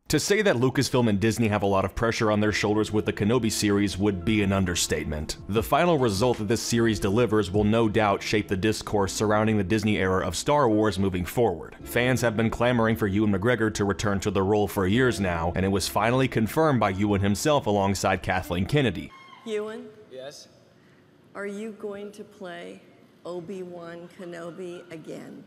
To say that Lucasfilm and Disney have a lot of pressure on their shoulders with the Kenobi series would be an understatement. The final result that this series delivers will no doubt shape the discourse surrounding the Disney era of Star Wars moving forward. Fans have been clamoring for Ewan McGregor to return to the role for years now, and it was finally confirmed by Ewan himself alongside Kathleen Kennedy. Ewan? Yes? Are you going to play Obi-Wan Kenobi again?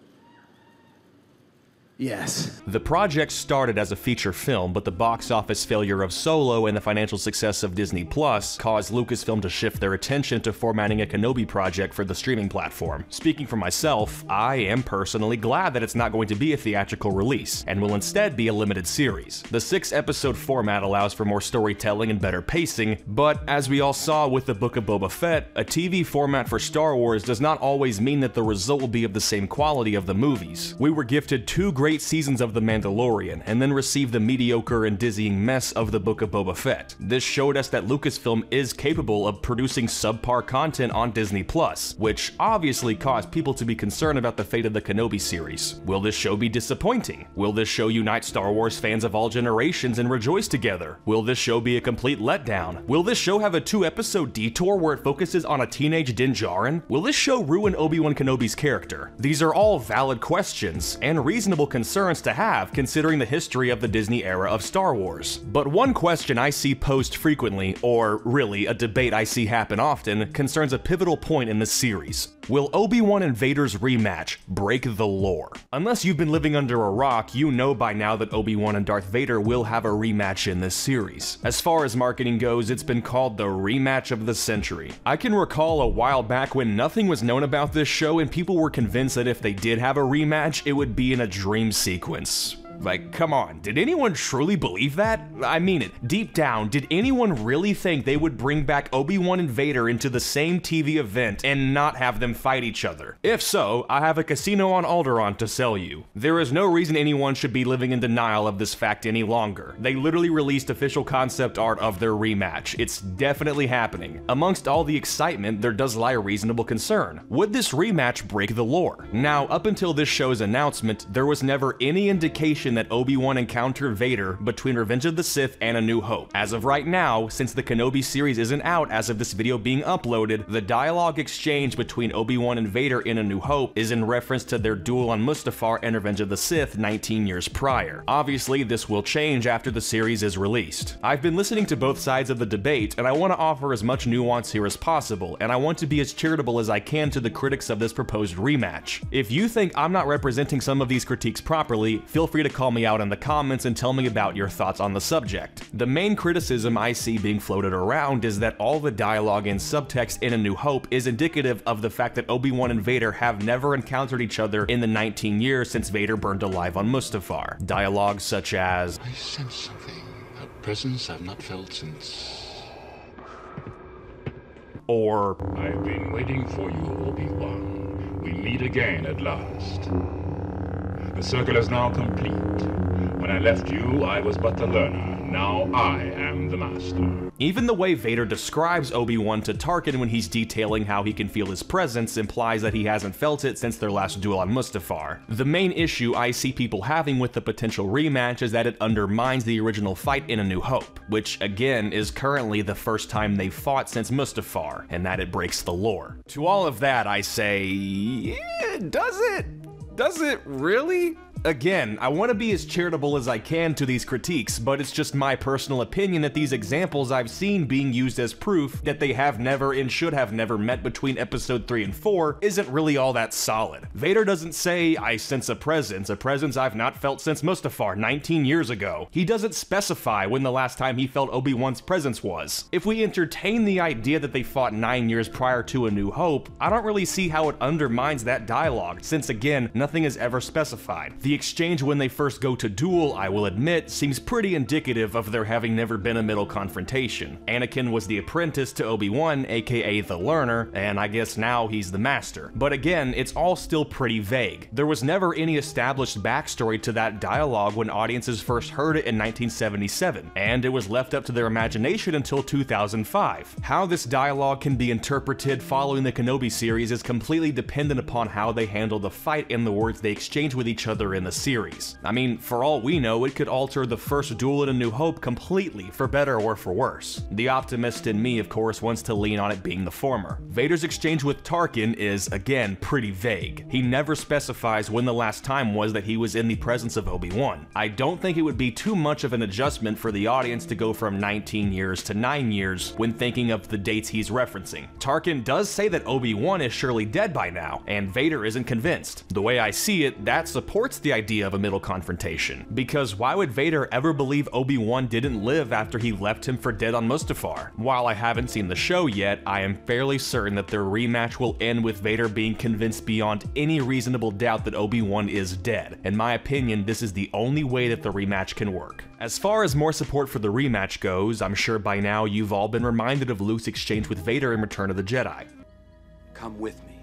Yes. The project started as a feature film, but the box office failure of Solo and the financial success of Disney Plus caused Lucasfilm to shift their attention to formatting a Kenobi project for the streaming platform. Speaking for myself, I am personally glad that it's not going to be a theatrical release, and will instead be a limited series. The 6-episode format allows for more storytelling and better pacing, but as we all saw with the Book of Boba Fett, a TV format for Star Wars does not always mean that the result will be of the same quality of the movies. We were gifted 2 great seasons of The Mandalorian, and then received the mediocre and dizzying mess of the Book of Boba Fett. This showed us that Lucasfilm is capable of producing subpar content on Disney Plus, which obviously caused people to be concerned about the fate of the Kenobi series. Will this show be disappointing? Will this show unite Star Wars fans of all generations and rejoice together? Will this show be a complete letdown? Will this show have a 2-episode detour where it focuses on a teenage Din Djarin? Will this show ruin Obi-Wan Kenobi's character? These are all valid questions, and reasonable concerns to have considering the history of the Disney era of Star Wars. But one question I see posed frequently, or really a debate I see happen often, concerns a pivotal point in this series. Will Obi-Wan and Vader's rematch break the lore? Unless you've been living under a rock, you know by now that Obi-Wan and Darth Vader will have a rematch in this series. As far as marketing goes, it's been called the rematch of the century. I can recall a while back when nothing was known about this show and people were convinced that if they did have a rematch, it would be in a dream sequence. Like, come on, did anyone truly believe that? I mean it, deep down, did anyone really think they would bring back Obi-Wan and Vader into the same TV event and not have them fight each other? If so, I have a casino on Alderaan to sell you. There is no reason anyone should be living in denial of this fact any longer. They literally released official concept art of their rematch. It's definitely happening. Amongst all the excitement, there does lie a reasonable concern. Would this rematch break the lore? Now, up until this show's announcement, there was never any indication that Obi-Wan encountered Vader between Revenge of the Sith and A New Hope. As of right now, since the Kenobi series isn't out as of this video being uploaded, the dialogue exchange between Obi-Wan and Vader in A New Hope is in reference to their duel on Mustafar and Revenge of the Sith 19 years prior. Obviously, this will change after the series is released. I've been listening to both sides of the debate, and I want to offer as much nuance here as possible, and I want to be as charitable as I can to the critics of this proposed rematch. If you think I'm not representing some of these critiques properly, feel free to call me out in the comments and tell me about your thoughts on the subject. The main criticism I see being floated around is that all the dialogue and subtext in A New Hope is indicative of the fact that Obi-Wan and Vader have never encountered each other in the 19 years since Vader burned alive on Mustafar. Dialogue such as, I sense something, a presence I've not felt since... or, I've been waiting for you, Obi-Wan. We meet again at last. The circle is now complete. When I left you, I was but the learner. Now I am the master. Even the way Vader describes Obi-Wan to Tarkin when he's detailing how he can feel his presence implies that he hasn't felt it since their last duel on Mustafar. The main issue I see people having with the potential rematch is that it undermines the original fight in A New Hope, which again is currently the first time they've fought since Mustafar, and that it breaks the lore. To all of that I say, yeah, does it? Does it really? Again, I want to be as charitable as I can to these critiques, but it's just my personal opinion that these examples I've seen being used as proof that they have never and should have never met between episode 3 and 4 isn't really all that solid. Vader doesn't say, I sense a presence I've not felt since Mustafar 19 years ago. He doesn't specify when the last time he felt Obi-Wan's presence was. If we entertain the idea that they fought 9 years prior to A New Hope, I don't really see how it undermines that dialogue, since again, nothing is ever specified. The exchange when they first go to duel, I will admit, seems pretty indicative of there having never been a middle confrontation. Anakin was the apprentice to Obi-Wan, aka the learner, and I guess now he's the master. But again, it's all still pretty vague. There was never any established backstory to that dialogue when audiences first heard it in 1977, and it was left up to their imagination until 2005. How this dialogue can be interpreted following the Kenobi series is completely dependent upon how they handle the fight and the words they exchange with each other in the series. I mean, for all we know, it could alter the first duel in A New Hope completely, for better or for worse. The optimist in me, of course, wants to lean on it being the former. Vader's exchange with Tarkin is, again, pretty vague. He never specifies when the last time was that he was in the presence of Obi-Wan. I don't think it would be too much of an adjustment for the audience to go from 19 years to 9 years when thinking of the dates he's referencing. Tarkin does say that Obi-Wan is surely dead by now, and Vader isn't convinced. The way I see it, that supports the idea of a middle confrontation, because why would Vader ever believe Obi-Wan didn't live after he left him for dead on Mustafar? While I haven't seen the show yet, I am fairly certain that their rematch will end with Vader being convinced beyond any reasonable doubt that Obi-Wan is dead. In my opinion, this is the only way that the rematch can work. As far as more support for the rematch goes, I'm sure by now you've all been reminded of Luke's exchange with Vader in Return of the Jedi. Come with me.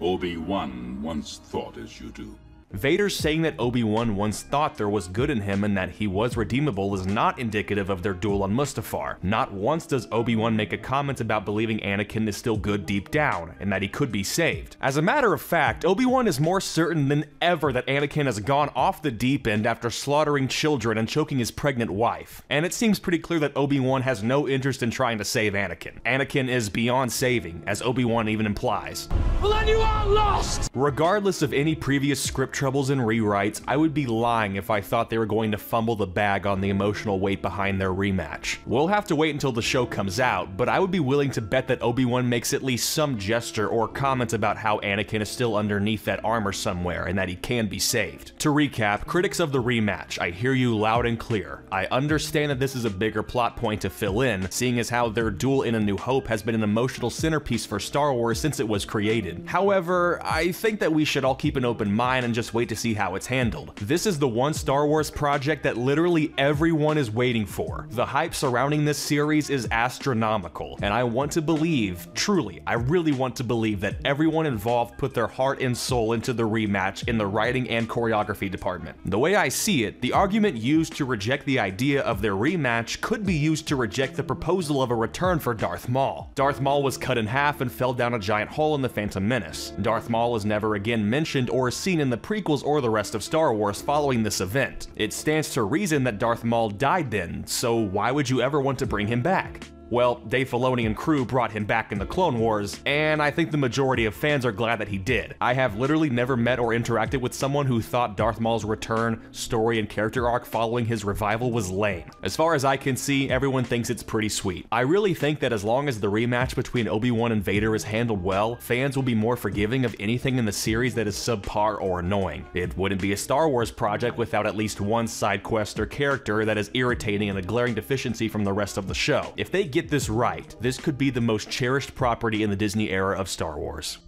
Obi-Wan once thought as you do. Vader saying that Obi-Wan once thought there was good in him and that he was redeemable is not indicative of their duel on Mustafar. Not once does Obi-Wan make a comment about believing Anakin is still good deep down, and that he could be saved. As a matter of fact, Obi-Wan is more certain than ever that Anakin has gone off the deep end after slaughtering children and choking his pregnant wife. And it seems pretty clear that Obi-Wan has no interest in trying to save Anakin. Anakin is beyond saving, as Obi-Wan even implies. Well, then you are lost! Regardless of any previous script troubles and rewrites, I would be lying if I thought they were going to fumble the bag on the emotional weight behind their rematch. We'll have to wait until the show comes out, but I would be willing to bet that Obi-Wan makes at least some gesture or comment about how Anakin is still underneath that armor somewhere and that he can be saved. To recap, critics of the rematch, I hear you loud and clear. I understand that this is a bigger plot point to fill in, seeing as how their duel in A New Hope has been an emotional centerpiece for Star Wars since it was created. However, I think that we should all keep an open mind and just wait to see how it's handled. This is the one Star Wars project that literally everyone is waiting for. The hype surrounding this series is astronomical, and I want to believe, truly, I really want to believe that everyone involved put their heart and soul into the rematch in the writing and choreography department. The way I see it, the argument used to reject the idea of their rematch could be used to reject the proposal of a return for Darth Maul. Darth Maul was cut in half and fell down a giant hole in The Phantom Menace. Darth Maul is never again mentioned or seen in the prequels or the rest of Star Wars following this event. It stands to reason that Darth Maul died then, so why would you ever want to bring him back? Well, Dave Filoni and crew brought him back in the Clone Wars, and I think the majority of fans are glad that he did. I have literally never met or interacted with someone who thought Darth Maul's return, story, and character arc following his revival was lame. As far as I can see, everyone thinks it's pretty sweet. I really think that as long as the rematch between Obi-Wan and Vader is handled well, fans will be more forgiving of anything in the series that is subpar or annoying. It wouldn't be a Star Wars project without at least one side quest or character that is irritating and a glaring deficiency from the rest of the show. If they get this right, this could be the most cherished property in the Disney era of Star Wars.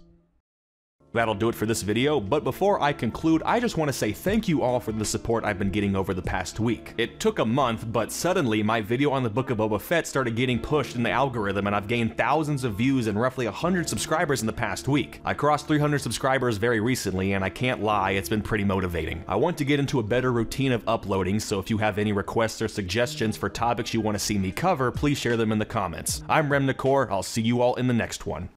That'll do it for this video, but before I conclude, I just want to say thank you all for the support I've been getting over the past week. It took a month, but suddenly my video on the Book of Boba Fett started getting pushed in the algorithm, and I've gained thousands of views and roughly 100 subscribers in the past week. I crossed 300 subscribers very recently, and I can't lie, it's been pretty motivating. I want to get into a better routine of uploading, so if you have any requests or suggestions for topics you want to see me cover, please share them in the comments. I'm Remnacor, I'll see you all in the next one.